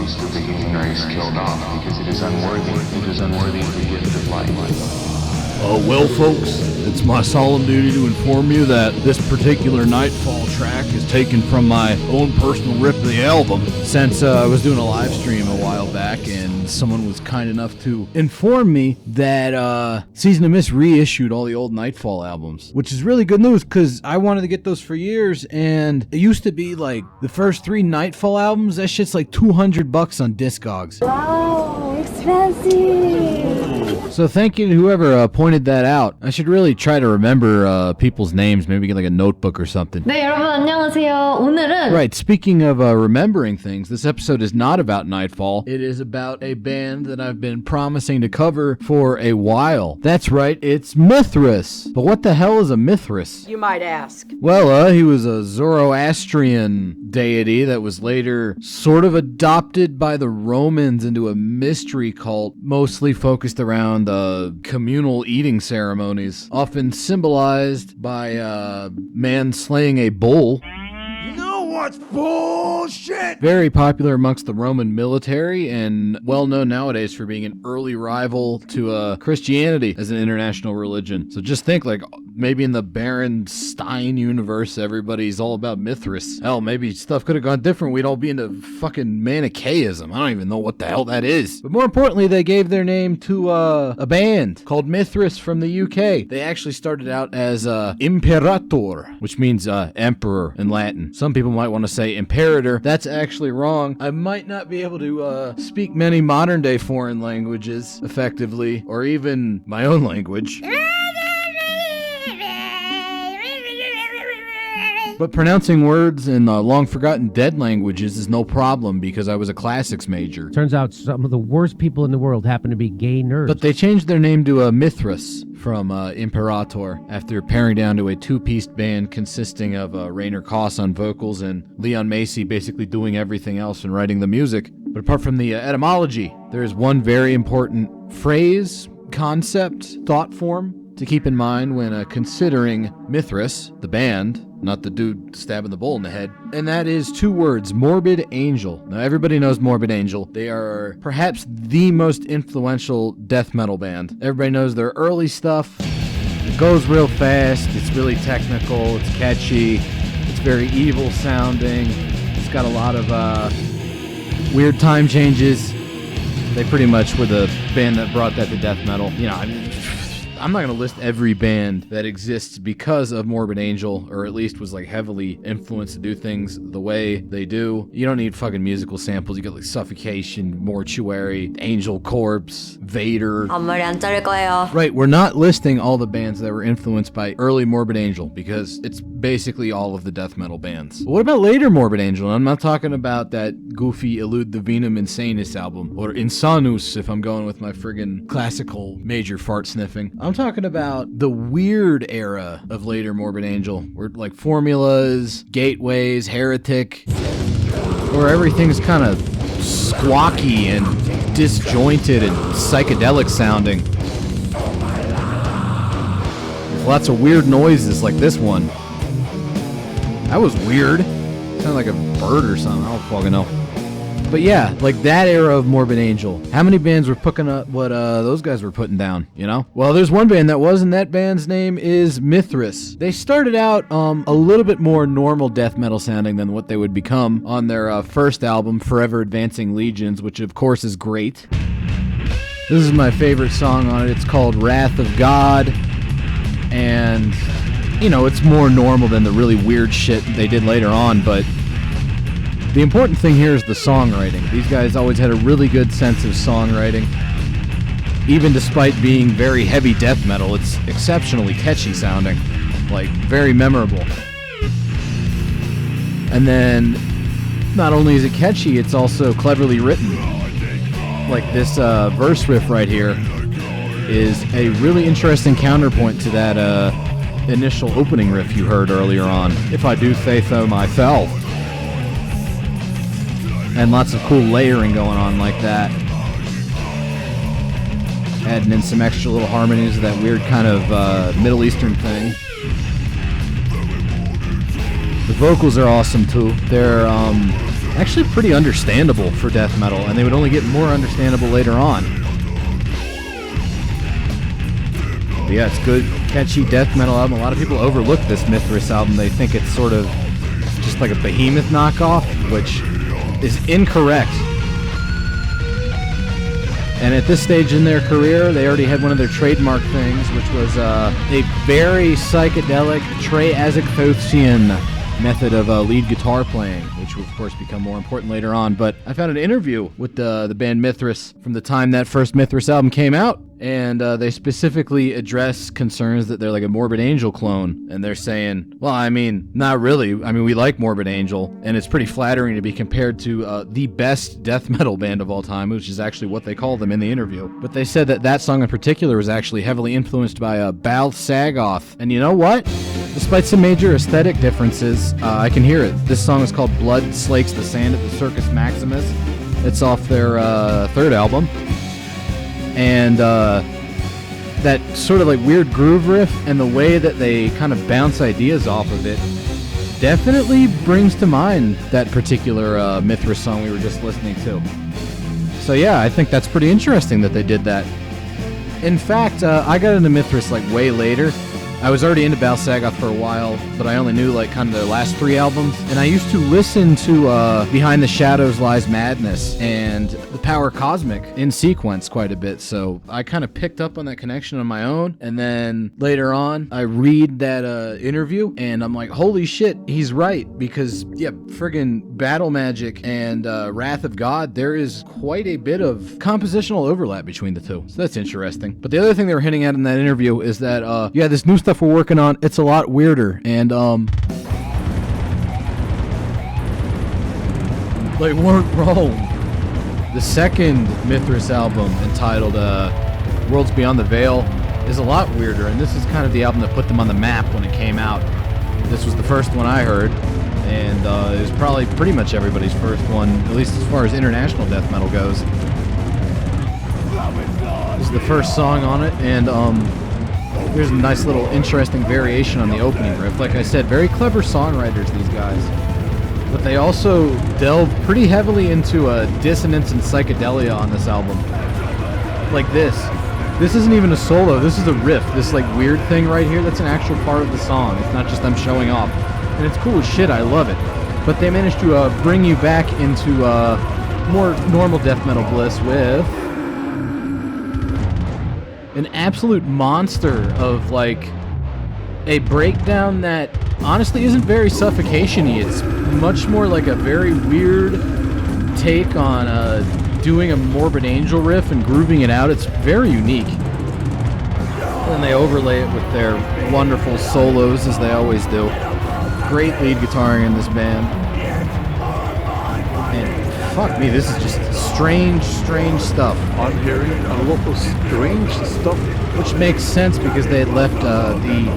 beast of the human race killed off because it is unworthy of the gift of life. Well, folks, it's my solemn duty to inform you that this particular Nightfall track is taken from my own personal rip of the album. Since I was doing a live stream a while back, and someone was kind enough to inform me that Season of Mist reissued all the old Nightfall albums, which is really good news because I wanted to get those for years, and it used to be like the first 3 Nightfall albums, that shit's like $200 on Discogs. Wow, expensive! So thank you to whoever pointed that out. I should really try to remember people's names, maybe get like a notebook or something. 네, 여러분 안녕하세요. 오늘은 Right, speaking of remembering things, this episode is not about Nightfall. It is about a band that I've been promising to cover for a while. That's right, it's Mithras. But what the hell is a Mithras? You might ask. Well, he was a Zoroastrian deity that was later sort of adopted by the Romans into a mystery cult, mostly focused around communal eating ceremonies, often symbolized by man slaying a bull. You know what's bullshit? Very popular amongst the Roman military and well known nowadays for being an early rival to Christianity as an international religion. So just think, like, maybe in the Berenstain universe, everybody's all about Mithras. Hell, maybe stuff could have gone different. We'd all be into fucking Manichaeism. I don't even know what the hell that is. But more importantly, they gave their name to a band called Mithras from the UK. They actually started out as Imperator, which means emperor in Latin. Some people might want to say imperator. That's actually wrong. I might not be able to speak many modern day foreign languages effectively, or even my own language. But pronouncing words in long-forgotten dead languages is no problem because I was a classics major. Turns out some of the worst people in the world happen to be gay nerds. But they changed their name to Mithras from Imperator after paring down to a 2-piece band consisting of Rainer Koss on vocals and Leon Macy basically doing everything else and writing the music. But apart from the etymology, there is one very important phrase, concept, thought form to keep in mind when considering Mithras, the band, not the dude stabbing the bull in the head. And that is 2 words, Morbid Angel. Now everybody knows Morbid Angel. They are perhaps the most influential death metal band. Everybody knows their early stuff. It goes real fast. It's really technical. It's catchy. It's very evil sounding. It's got a lot of weird time changes. They pretty much were the band that brought that to death metal. You know, I'm not going to list every band that exists because of Morbid Angel, or at least was like heavily influenced to do things the way they do. You don't need fucking musical samples. You got like Suffocation, Mortuary, Angel Corpse, Vader. 앞머리 안 자를 거예요. Right, we're not listing all the bands that were influenced by early Morbid Angel because it's basically all of the death metal bands. But what about later Morbid Angel? I'm not talking about that goofy Elude the Venum Insanus album, or Insanus if I'm going with my friggin' classical major fart sniffing. I'm talking about the weird era of later Morbid Angel, where like Formulas, Gateways, Heretic, where everything's kind of squawky and disjointed and psychedelic sounding. With lots of weird noises like this one. That was weird. Sounded like a bird or something. I don't fucking know. But yeah, like that era of Morbid Angel. How many bands were picking up what those guys were putting down, you know? Well, there's one band that was, and that band's name is Mithras. They started out a little bit more normal death metal sounding than what they would become on their first album, Forever Advancing Legions, which of course is great. This is my favorite song on it. It's called Wrath of God. And, you know, it's more normal than the really weird shit they did later on, but the important thing here is the songwriting. These guys always had a really good sense of songwriting. Even despite being very heavy death metal, it's exceptionally catchy sounding. Like, very memorable. And then, not only is it catchy, it's also cleverly written. Like this verse riff right here is a really interesting counterpoint to that initial opening riff you heard earlier on. If I do say so myself. And lots of cool layering going on like that. Adding in some extra little harmonies of that weird kind of Middle Eastern thing. The vocals are awesome too. They're actually pretty understandable for death metal, and they would only get more understandable later on. But yeah, it's good, catchy death metal album. A lot of people overlook this Mithras album. They think it's sort of just like a Behemoth knockoff, which is incorrect. And at this stage in their career, they already had one of their trademark things, which was a very psychedelic Trey-Azekthothian method of lead guitar playing, which will of course become more important later on. But I found an interview with the band Mithras from the time that first Mithras album came out, and they specifically address concerns that they're like a Morbid Angel clone, and they're saying, well, I mean, not really. I mean, we like Morbid Angel, and it's pretty flattering to be compared to the best death metal band of all time, which is actually what they call them in the interview. But they said that song in particular was actually heavily influenced by Bal Sagoth, and you know what? Despite some major aesthetic differences, I can hear it. This song is called Blood Slakes the Sand at the Circus Maximus. It's off their third album. And that sort of like weird groove riff and the way that they kind of bounce ideas off of it definitely brings to mind that particular Mithras song we were just listening to. So yeah, I think that's pretty interesting that they did that. In fact, I got into Mithras like way later. I was already into Bal Sagoth for a while, but I only knew like kind of their last 3 albums. And I used to listen to Behind the Shadows Lies Madness and The Power Cosmic in sequence quite a bit. So I kind of picked up on that connection on my own. And then later on, I read that interview and I'm like, holy shit, he's right. Because, yeah, friggin' Battle Magic and Wrath of God, there is quite a bit of compositional overlap between the two. So that's interesting. But the other thing they were hinting at in that interview is that, yeah, this new stuff we're working on, it's a lot weirder, and they weren't wrong. The second Mithras album, entitled Worlds Beyond the Veil, is a lot weirder, and this is kind of the album that put them on the map when it came out. This was the first one I heard, and it was probably pretty much everybody's first one, at least as far as international death metal goes. This is the first song on it, and there's a nice little interesting variation on the opening riff. Like I said, very clever songwriters, these guys. But they also delve pretty heavily into dissonance and psychedelia on this album. Like this. This isn't even a solo, this is a riff. This like weird thing right here, that's an actual part of the song. It's not just them showing off. And it's cool as shit, I love it. But they managed to bring you back into more normal death metal bliss with an absolute monster of like a breakdown that honestly isn't very suffocation-y. It's much more like a very weird take on doing a Morbid Angel riff and grooving it out. It's very unique. And they overlay it with their wonderful solos, as they always do. Great lead guitaring in this band. And fuck me, this is just strange stuff. I'm hearing a lot of strange stuff. Which makes sense because they had left the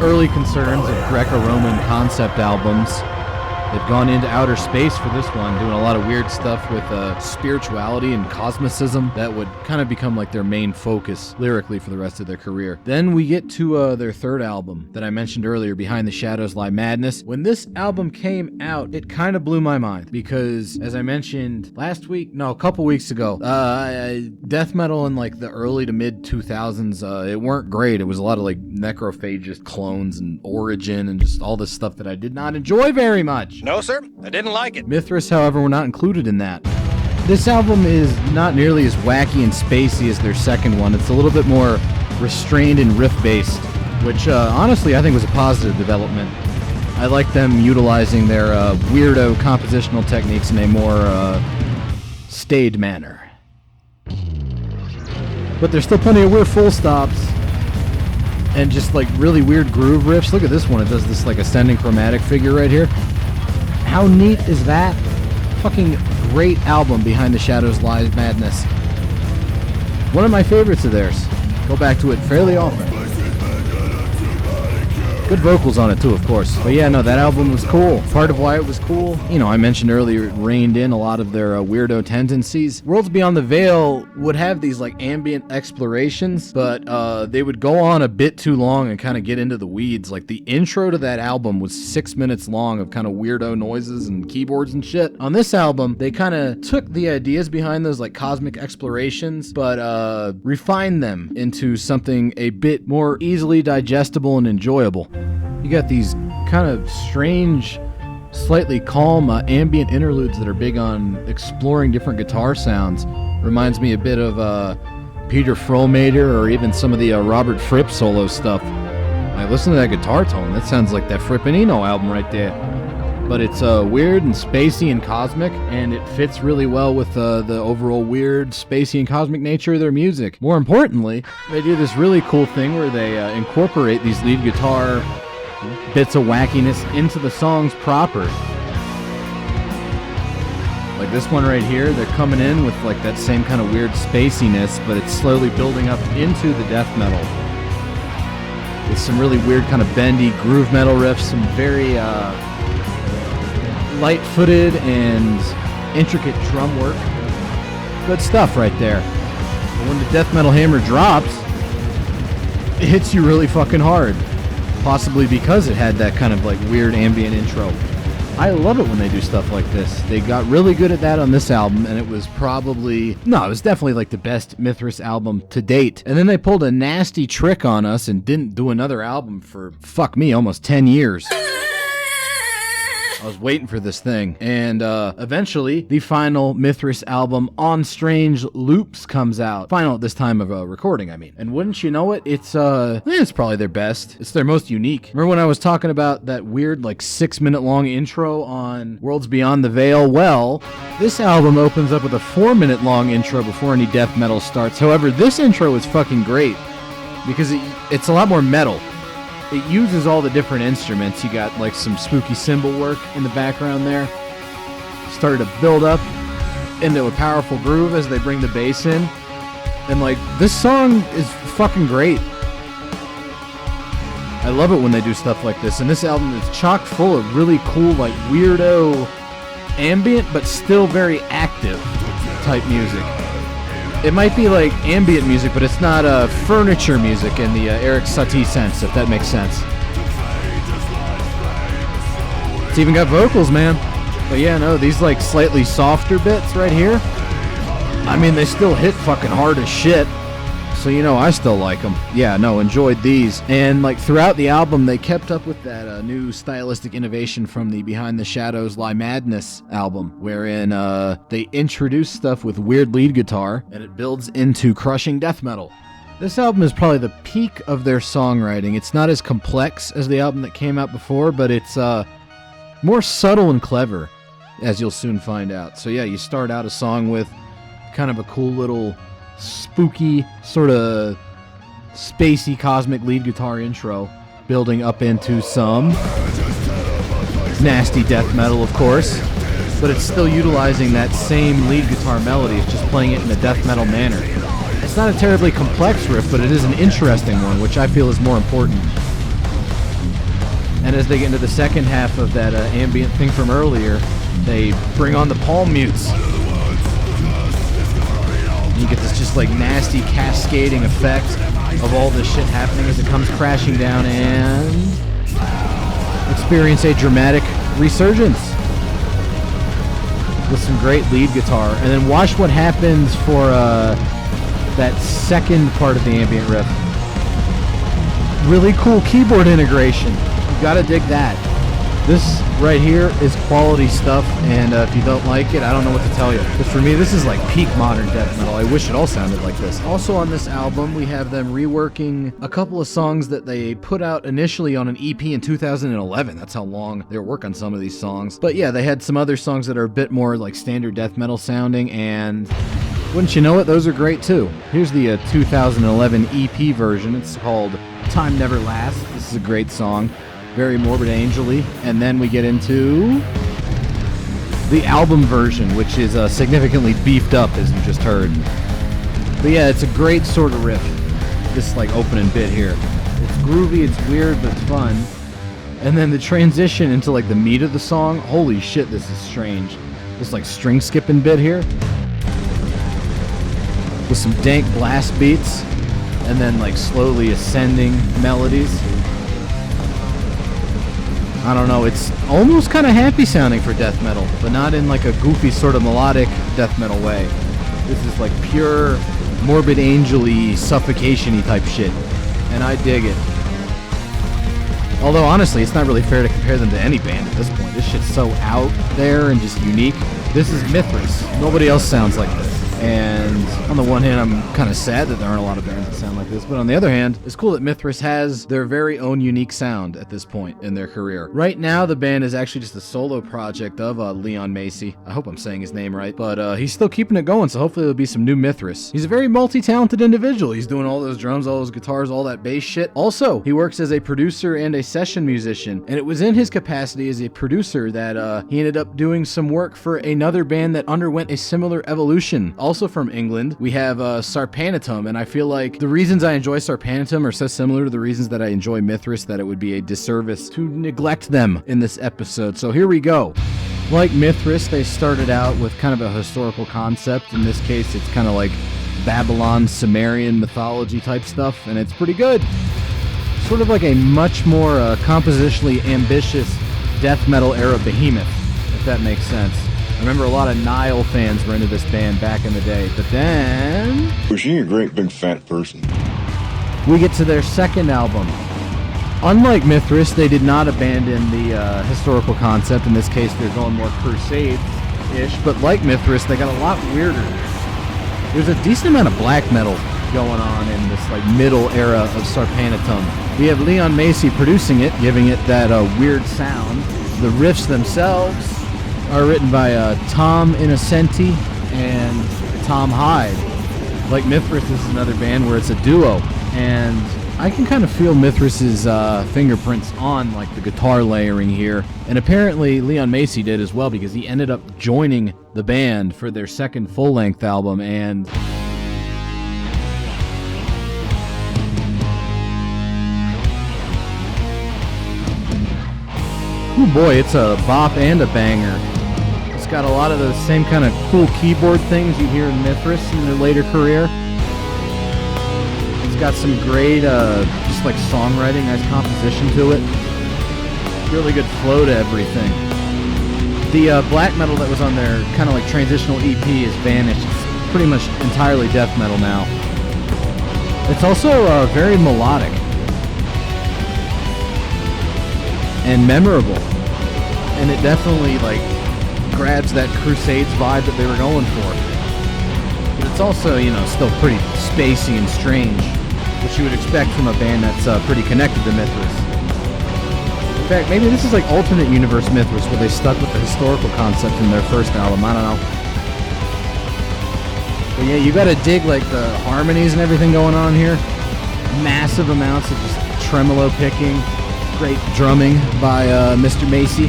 early concerns of Greco-Roman concept albums. They've gone into outer space for this one, doing a lot of weird stuff with spirituality and cosmicism that would kind of become like their main focus lyrically for the rest of their career. Then we get to their third album that I mentioned earlier, Behind the Shadows Lie Madness. When this album came out, it kind of blew my mind because, as I mentioned a couple weeks ago, death metal in like the early to mid 2000s, it weren't great. It was a lot of like necrophagist clones and Origin and just all this stuff that I did not enjoy very much. No, sir, I didn't like it. Mithras, however, were not included in that. This album is not nearly as wacky and spacey as their second one. It's a little bit more restrained and riff-based, which honestly I think was a positive development. I like them utilizing their weirdo compositional techniques in a more staid manner. But there's still plenty of weird full stops and just like really weird groove riffs. Look at this one. It does this like ascending chromatic figure right here. How neat is that? Fucking great album, Behind the Shadows Lies Madness. One of my favorites of theirs. Go back to it fairly often. Good vocals on it too, of course. But yeah, no, that album was cool. Part of why it was cool, I mentioned earlier, it reined in a lot of their weirdo tendencies. Worlds Beyond the Veil would have these like ambient explorations, but they would go on a bit too long and kind of get into the weeds. Like the intro to that album was 6 minutes long of kind of weirdo noises and keyboards and shit. On this album, they kind of took the ideas behind those like cosmic explorations, but refined them into something a bit more easily digestible and enjoyable. You got these kind of strange, slightly calm ambient interludes that are big on exploring different guitar sounds. Reminds me a bit of Peter Frohlmater or even some of the Robert Fripp solo stuff. Like, listen to that guitar tone. That sounds like that Frippinino album right there. But it's weird and spacey and cosmic, and it fits really well with the overall weird, spacey, and cosmic nature of their music. More importantly, they do this really cool thing where they incorporate these lead guitar bits of wackiness into the songs proper. Like this one right here, they're coming in with like that same kind of weird spaciness, but it's slowly building up into the death metal. With some really weird kind of bendy groove metal riffs, some very light-footed and intricate drum work. Good stuff right there. But when the death metal hammer drops, it hits you really fucking hard. Possibly because it had that kind of like weird ambient intro. I love it when they do stuff like this. They got really good at that on this album, and it was definitely like the best Mithras album to date. And then they pulled a nasty trick on us and didn't do another album for, fuck me, almost 10 years. I was waiting for this thing. And eventually, the final Mithras album, On Strange Loops, comes out. Final at this time of recording, I mean. And wouldn't you know it, it's probably their best. It's their most unique. Remember when I was talking about that weird, like, 6-minute long intro on Worlds Beyond the Veil? Well, this album opens up with a 4-minute long intro before any death metal starts. However, this intro is fucking great because it's a lot more metal. It uses all the different instruments. You got like some spooky cymbal work in the background there. Started to build up into a powerful groove as they bring the bass in. And like, this song is fucking great. I love it when they do stuff like this. And this album is chock full of really cool, like weirdo ambient, but still very active type music. It might be like ambient music, but it's not furniture music in the Eric Satie sense, if that makes sense. It's even got vocals, man. But yeah, no, these like slightly softer bits right here, I mean, they still hit fucking hard as shit. So, I still like them. Yeah, no, enjoyed these. And like throughout the album, they kept up with that new stylistic innovation from the Behind the Shadows Lie Madness album, wherein they introduce stuff with weird lead guitar, and it builds into crushing death metal. This album is probably the peak of their songwriting. It's not as complex as the album that came out before, but it's more subtle and clever, as you'll soon find out. So yeah, you start out a song with kind of a cool little spooky, sort of spacey, cosmic lead guitar intro, building up into some nasty death metal, of course, but it's still utilizing that same lead guitar melody. It's just playing it in a death metal manner. It's not a terribly complex riff, but it is an interesting one, which I feel is more important. And as they get into the second half of that ambient thing from earlier, they bring on the palm mutes. You get this just like nasty cascading effect of all this shit happening as it comes crashing down, and experience a dramatic resurgence with some great lead guitar. And then watch what happens for that second part of the ambient riff. Really cool keyboard integration. You gotta dig that. This right here is quality stuff, and if you don't like it, I don't know what to tell you. But for me, this is like peak modern death metal. I wish it all sounded like this. Also on this album, we have them reworking a couple of songs that they put out initially on an EP in 2011. That's how long they work on some of these songs. But yeah, they had some other songs that are a bit more like standard death metal sounding, and wouldn't you know it, those are great too. Here's the 2011 EP version. It's called Time Never Lasts. This is a great song. Very Morbid Angel-y. And then we get into the album version, which is significantly beefed up, as you just heard. But yeah, it's a great sort of riff, this like opening bit here. It's groovy, it's weird, but it's fun. And then the transition into like the meat of the song, holy shit, this is strange. This like string skipping bit here with some dank blast beats and then like slowly ascending melodies. I don't know, it's almost kind of happy sounding for death metal, but not in like a goofy sort of melodic death metal way. This is like pure Morbid Angel-y, suffocation-y type shit, and I dig it. Although honestly, it's not really fair to compare them to any band at this point. This shit's so out there and just unique. This is Mithras. Nobody else sounds like this. And on the one hand, I'm kind of sad that there aren't a lot of bands that sound like this, but on the other hand, it's cool that Mithras has their very own unique sound at this point in their career. Right now, the band is actually just a solo project of Leon Macy. I hope I'm saying his name right, but he's still keeping it going, so hopefully there'll be some new Mithras. He's a very multi-talented individual. He's doing all those drums, all those guitars, all that bass shit. Also, he works as a producer and a session musician, and it was in his capacity as a producer that he ended up doing some work for another band that underwent a similar evolution. Also from England, we have Sarpanitum, and I feel like the reasons I enjoy Sarpanitum are so similar to the reasons that I enjoy Mithras that it would be a disservice to neglect them in this episode. So here we go. Like Mithras, they started out with kind of a historical concept. In this case, it's kind of like Babylon, Sumerian mythology type stuff, and it's pretty good. Sort of like a much more compositionally ambitious death metal era behemoth, if that makes sense. I remember a lot of Nile fans were into this band back in the day, but then... Was she a great big fat person? We get to their second album. Unlike Mithras, they did not abandon the historical concept. In this case, they're going more crusade-ish, but like Mithras, they got a lot weirder. There's a decent amount of black metal going on in this like middle era of Sarpanatum. We have Leon Macy producing it, giving it that weird sound. The riffs themselves are written by Tom Innocenti and Tom Hyde. Like Mithras, this is another band where it's a duo, and I can kind of feel Mithras's fingerprints on like the guitar layering here, and apparently Leon Macy did as well because he ended up joining the band for their second full-length album, and oh boy, it's a bop and a banger. It's got a lot of those same kind of cool keyboard things you hear in Mithras in their later career. It's got some great, just like songwriting, nice composition to it. Really good flow to everything. The black metal that was on their kind of like transitional EP has vanished. It's pretty much entirely death metal now. It's also very melodic and memorable, and it definitely like grabs that Crusades vibe that they were going for. But it's also, you know, still pretty spacey and strange, which you would expect from a band that's pretty connected to Mithras. In fact, maybe this is like alternate universe Mithras, where they stuck with the historical concept in their first album. I don't know. But yeah, you gotta dig like the harmonies and everything going on here. Massive amounts of just tremolo picking. Great drumming by Mr. Macy.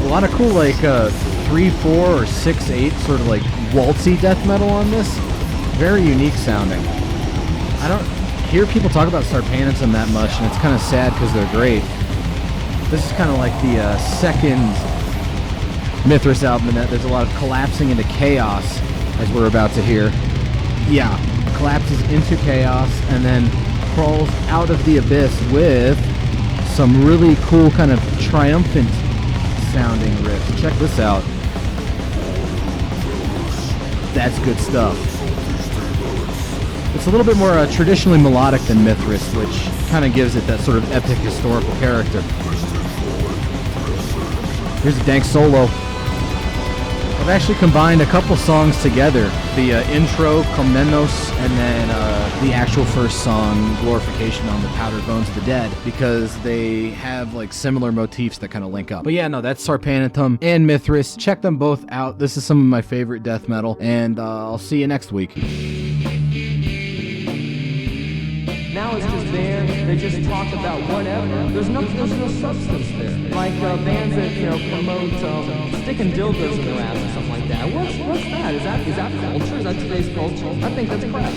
A lot of cool like 3/4 or 6/8 sort of like waltzy death metal on this. Very unique sounding. I don't hear people talk about Sarpanatum that much, and it's kind of sad because they're great. This is kind of like the second Mithras album in that there's a lot of collapsing into chaos, as we're about to hear. Yeah, collapses into chaos and then crawls out of the abyss with some really cool kind of triumphant sounding riffs. Check this out. That's good stuff. It's a little bit more traditionally melodic than Mithras, which kind of gives it that sort of epic historical character. Here's a dank solo. I've actually combined a couple songs together. The intro, Komnenos, and then the actual first song, Glorification on the Powdered Bones of the Dead, because they have like similar motifs that kind of link up. But yeah, no, that's Sarpanatum and Mithras. Check them both out. This is some of my favorite death metal, and I'll see you next week. Now it's just there. They just talk about whatever. There's no substance there. Like bands that promote sticking dildos in their ass or something like that. What's that? Is that culture? Is that today's culture? I think that's crap.